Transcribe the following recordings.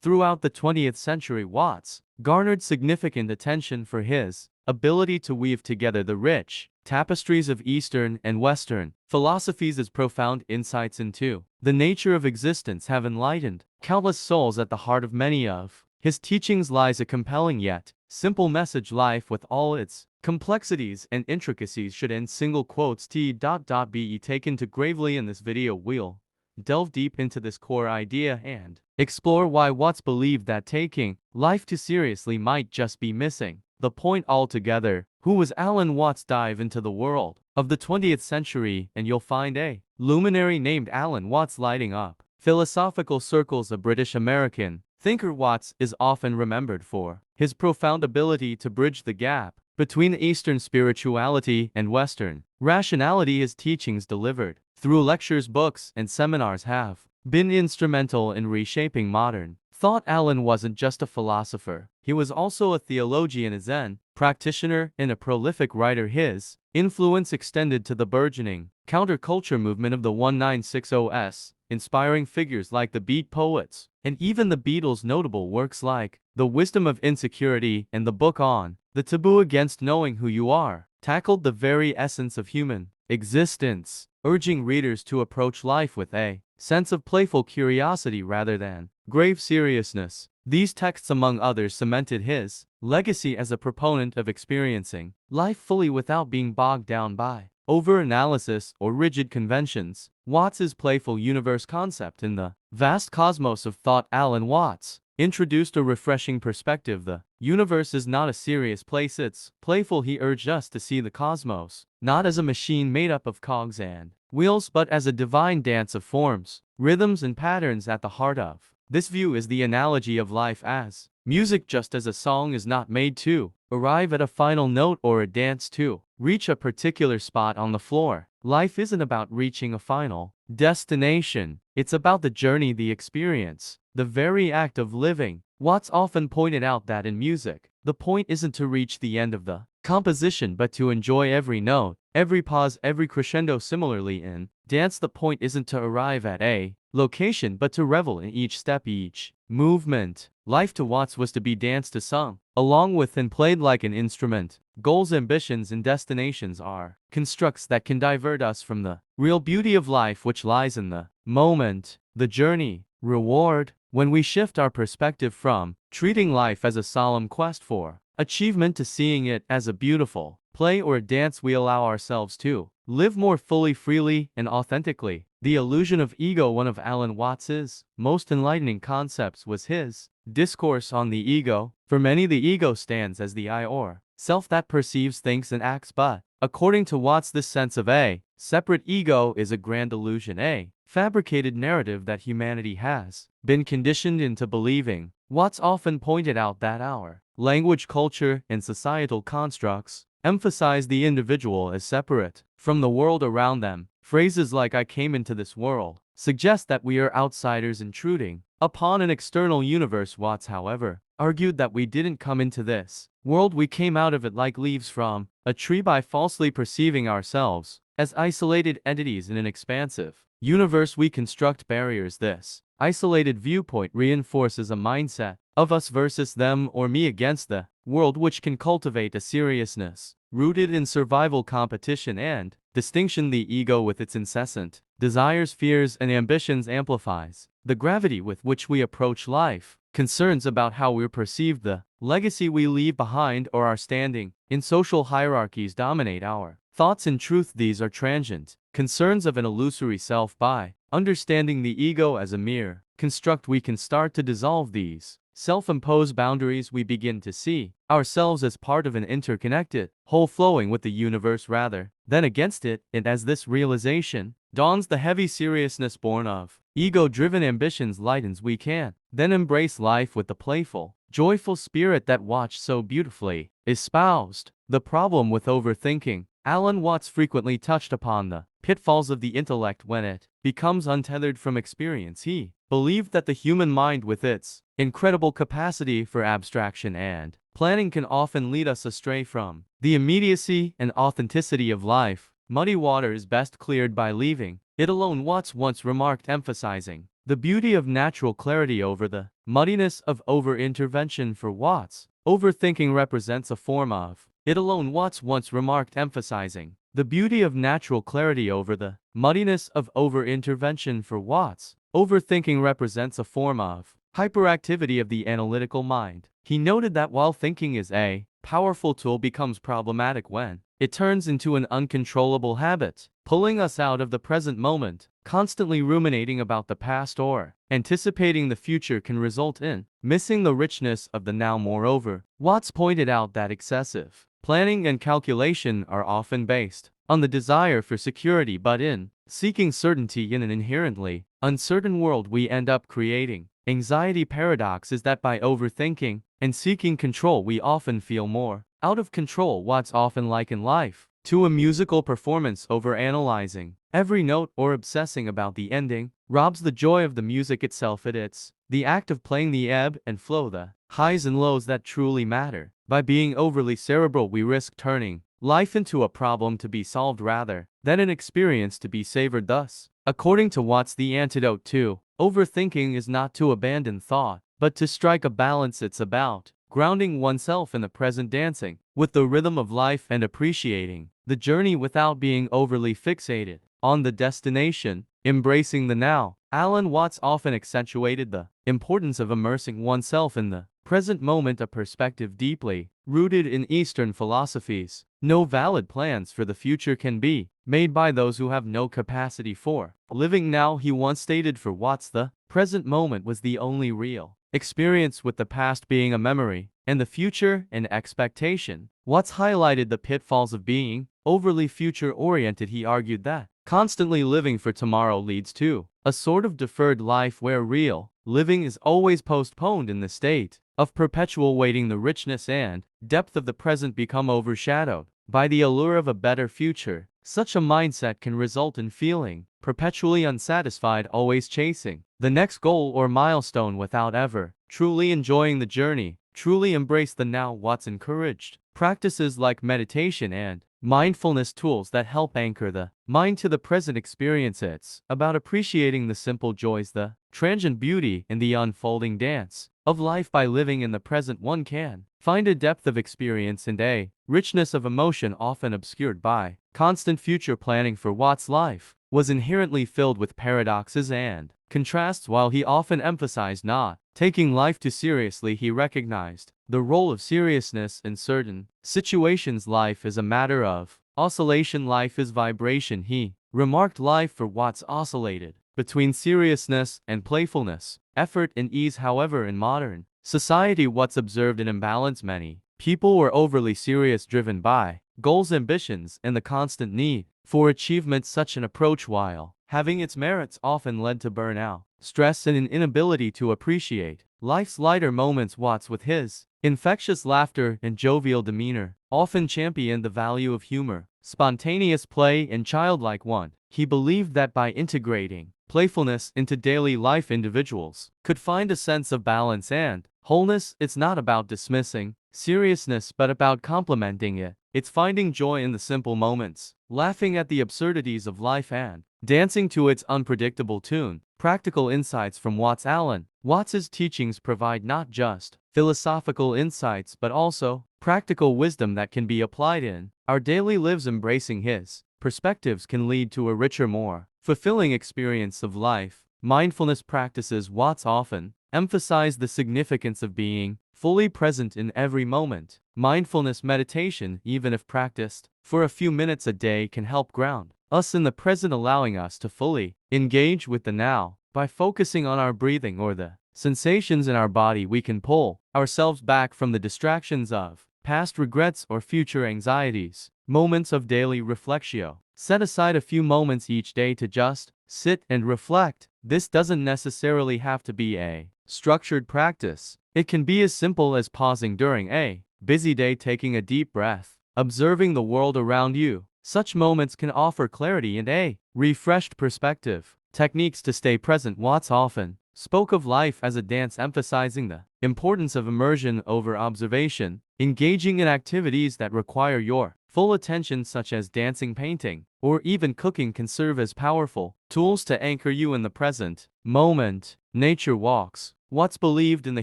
Throughout the 20th century, Watts garnered significant attention for his ability to weave together the rich tapestries of Eastern and Western philosophies. His profound insights into the nature of existence have enlightened countless souls. At the heart of many of his teachings lies a compelling yet simple message: life with all its complexities and intricacies should end single quotes be taken to gravely. In this video we'll delve deep into this core idea and explore why Watts believed that taking life too seriously might just be missing the point altogether. Who was Alan Watts? Dive into the world of the 20th century and you'll find a luminary named Alan Watts lighting up philosophical circles. A British-American thinker, Watts is often remembered for his profound ability to bridge the gap between Eastern spirituality and Western rationality. His teachings, delivered through lectures, books, and seminars, have been instrumental in reshaping modern thought. Alan wasn't just a philosopher, he was also a theologian, a Zen practitioner, and a prolific writer. His influence extended to the burgeoning counterculture movement of the 1960s, inspiring figures like the Beat Poets and even the Beatles. Notable works like The Wisdom of Insecurity and the book on the taboo against knowing who you are tackled the very essence of human existence, urging readers to approach life with a sense of playful curiosity rather than grave seriousness. These texts, among others, cemented his legacy as a proponent of experiencing life fully without being bogged down by over-analysis or rigid conventions. Watts's playful universe concept in the vast cosmos of thought. Alan Watts introduced a refreshing perspective. The universe is not a serious place, it's playful. He urged us to see the cosmos not as a machine made up of cogs and wheels, but as a divine dance of forms, rhythms, and patterns. At the heart of this view is the analogy of life as music. Just as a song is not made to arrive at a final note or a dance to reach a particular spot on the floor, life isn't about reaching a final destination. It's about the journey, the experience, the very act of living. Watts often pointed out that in music, the point isn't to reach the end of the composition but to enjoy every note, every pause, every crescendo. Similarly, in dance, the point isn't to arrive at a location but to revel in each step, each movement. Life to Watts was to be danced to, sung along with, and played like an instrument. Goals, ambitions, and destinations are constructs that can divert us from the real beauty of life, which lies in the moment, the journey. Reward: when we shift our perspective from treating life as a solemn quest for achievement to seeing it as a beautiful play or a dance, we allow ourselves to live more fully, freely, and authentically. The illusion of ego. One of Alan Watts's most enlightening concepts was his discourse on the ego. For many, the ego stands as the I or self that perceives, thinks, and acts, but according to Watts, this sense of a separate ego is a grand illusion, a fabricated narrative that humanity has been conditioned into believing. Watts often pointed out that our language, culture, and societal constructs emphasize the individual as separate from the world around them. Phrases like "I came into this world" suggest that we are outsiders intruding upon an external universe. Watts, however, argued that we didn't come into this world, we came out of it like leaves from a tree. By falsely perceiving ourselves as isolated entities in an expansive universe, we construct barriers. This isolated viewpoint reinforces a mindset of us versus them, or me against the world, which can cultivate a seriousness rooted in survival, competition, and distinction. The ego, with its incessant desires, fears, and ambitions, amplifies the gravity with which we approach life. Concerns about how we're perceived, the legacy we leave behind, or our standing in social hierarchies dominate our thoughts. In truth, these are transient concerns of an illusory self. By understanding the ego as a mere construct, we can start to dissolve these self-imposed boundaries. We begin to see ourselves as part of an interconnected whole, flowing with the universe rather than against it. And as this realization dawns, the heavy seriousness born of ego-driven ambitions lightens. We can then embrace life with the playful, joyful spirit that Watts so beautifully espoused. The problem with overthinking. Alan Watts frequently touched upon the pitfalls of the intellect when it becomes untethered from experience. He believed that the human mind, with its incredible capacity for abstraction and planning, can often lead us astray from the immediacy and authenticity of life. Muddy water is best cleared by leaving it alone, Watts once remarked, emphasizing The beauty of natural clarity over the muddiness of over-intervention for Watts. Overthinking represents a form of it alone, Watts once remarked, emphasizing the beauty of natural clarity over the muddiness of over-intervention for Watts. Overthinking represents a form of hyperactivity of the analytical mind. He noted that while thinking is a powerful tool, becomes problematic when it turns into an uncontrollable habit, pulling us out of the present moment. Constantly ruminating about the past or anticipating the future can result in missing the richness of the now. Moreover, Watts pointed out that excessive planning and calculation are often based on the desire for security, but in seeking certainty in an inherently uncertain world, we end up creating anxiety. Paradox is that by overthinking and seeking control, we often feel more out of control. Watts often likened life to a musical performance. Over-analyzing every note or obsessing about the ending robs the joy of the music itself. It's the act of playing the ebb and flow, the highs and lows, that truly matter. By being overly cerebral, we risk turning life into a problem to be solved rather than an experience to be savored. Thus, according to Watts, the antidote to overthinking is not to abandon thought, but to strike a balance. It's about grounding oneself in the present, dancing with the rhythm of life, and appreciating the journey without being overly fixated on the destination. Embracing the now. Alan Watts often accentuated the importance of immersing oneself in the present moment, a perspective deeply rooted in Eastern philosophies. No valid plans for the future can be made by those who have no capacity for living now. He once stated, for Watts, the present moment was the only real experience, with the past being a memory and the future an expectation. Watts highlighted the pitfalls of being overly future-oriented. He argued that constantly living for tomorrow leads to a sort of deferred life where real living is always postponed. In the state of perpetual waiting, the richness and depth of the present become overshadowed by the allure of a better future. Such a mindset can result in feeling perpetually unsatisfied, always chasing the next goal or milestone without ever truly enjoying the journey. Truly embrace the now. Watts encouraged practices like meditation and mindfulness, tools that help anchor the mind to the present experience. It's about appreciating the simple joys, the transient beauty, and the unfolding dance of life. By living in the present, one can find a depth of experience and a richness of emotion often obscured by constant future planning. For Watts, life was inherently filled with paradoxes and contrasts. While he often emphasized not taking life too seriously, he recognized the role of seriousness in certain situations. Life is a matter of oscillation, life is vibration. He remarked life for Watts oscillated between seriousness and playfulness, effort and ease. However, in modern society, Watts observed an imbalance. Many people were overly serious, driven by goals, ambitions, and the constant need for achievement. Such an approach, while having its merits, often led to burnout, stress, and an inability to appreciate life's lighter moments. Watts, with his infectious laughter and jovial demeanor, often championed the value of humor, spontaneous play, and childlike wonder. He believed that by integrating playfulness into daily life, individuals could find a sense of balance and wholeness. It's not about dismissing seriousness, but about complementing it. It's finding joy in the simple moments, laughing at the absurdities of life, and dancing to its unpredictable tune. Practical insights from Watts. Alan Watts's teachings provide not just philosophical insights, but also practical wisdom that can be applied in our daily lives. Embracing his perspectives can lead to a richer, more fulfilling experience of life. Mindfulness practices. Watts often emphasized the significance of being fully present in every moment. Mindfulness meditation, even if practiced for a few minutes a day, can help ground us in the present, allowing us to fully engage with the now. By focusing on our breathing or the sensations in our body, we can pull ourselves back from the distractions of past regrets or future anxieties. Moments of daily reflectio. Set aside a few moments each day to just sit and reflect. This doesn't necessarily have to be a structured practice. It can be as simple as pausing during a busy day, taking a deep breath, observing the world around you. Such moments can offer clarity and a refreshed perspective. Techniques to stay present. Watts often spoke of life as a dance, emphasizing the importance of immersion over observation. Engaging in activities that require your full attention, such as dancing, painting, or even cooking, can serve as powerful tools to anchor you in the present. moment. Nature walks. Watts believed in the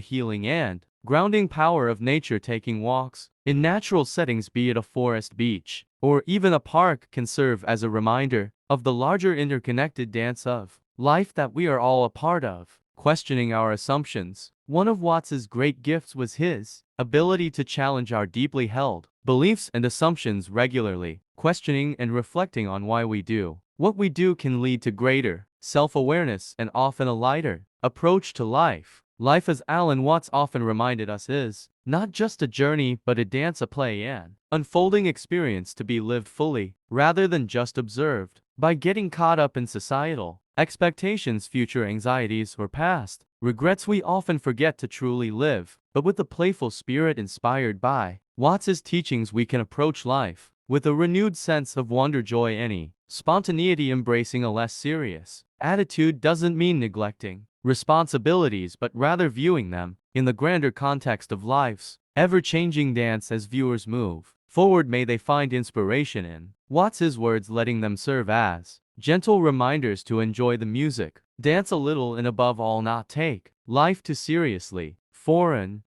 healing and grounding power of nature. Taking walks in natural settings, be it a forest, beach, or even a park, can serve as a reminder of the larger interconnected dance of life that we are all a part of. Questioning our assumptions. One of Watts's great gifts was his ability to challenge our deeply held beliefs and assumptions regularly. Questioning and reflecting on why we do what we do can lead to greater self-awareness and often a lighter approach to life. Life, as Alan Watts often reminded us, is not just a journey but a dance, a play, an unfolding experience to be lived fully, rather than just observed. By getting caught up in societal expectations, future anxieties, or past regrets, we often forget to truly live. But with the playful spirit inspired by Watts's teachings, we can approach life with a renewed sense of wonder, joy, and spontaneity. Embracing a less serious attitude doesn't mean neglecting responsibilities, but rather viewing them in the grander context of life's ever-changing dance. As viewers move forward, may they find inspiration in Watts's words, letting them serve as gentle reminders to enjoy the music, dance a little, and above all not take life too seriously. Foreign